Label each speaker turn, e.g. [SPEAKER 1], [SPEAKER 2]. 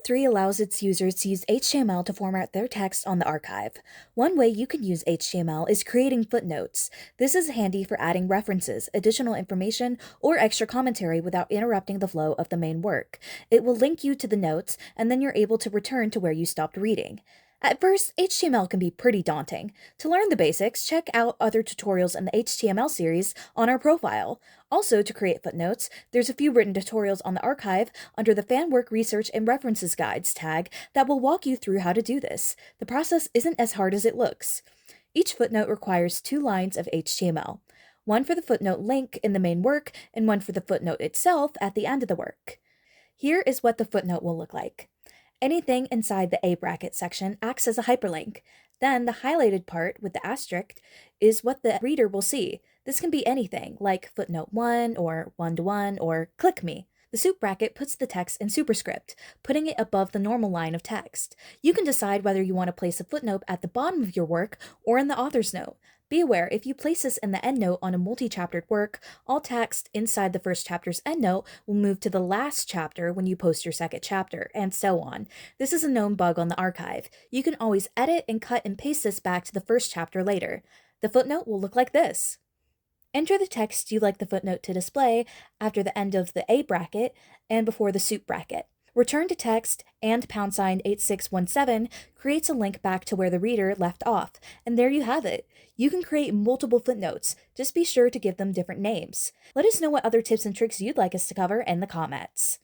[SPEAKER 1] AO3 allows its users to use HTML to format their text on the archive. One way you can use HTML is creating footnotes. This is handy for adding references, additional information, or extra commentary without interrupting the flow of the main work. It will link you to the notes, and then you're able to return to where you stopped reading. At first, HTML can be pretty daunting. To learn the basics, check out other tutorials in the HTML series on our profile. Also, to create footnotes, there's a few written tutorials on the archive under the Fan Work Research and References Guides tag that will walk you through how to do this. The process isn't as hard as it looks. Each footnote requires 2 lines of HTML, one for the footnote link in the main work and one for the footnote itself at the end of the work. Here is what the footnote will look like. Anything inside the A bracket section acts as a hyperlink. Then the highlighted part with the asterisk is what the reader will see. This can be anything, like footnote 1 or 1-to-1 or click me. The soup bracket puts the text in superscript, putting it above the normal line of text. You can decide whether you want to place a footnote at the bottom of your work or in the author's note. Be aware, if you place this in the endnote on a multi-chaptered work, all text inside the first chapter's endnote will move to the last chapter when you post your second chapter, and so on. This is a known bug on the archive. You can always edit and cut and paste this back to the first chapter later. The footnote will look like this. Enter the text you'd like the footnote to display after the end of the A bracket and before the soup bracket. Return to text and #8617 creates a link back to where the reader left off, and there you have it. You can create multiple footnotes, just be sure to give them different names. Let us know what other tips and tricks you'd like us to cover in the comments.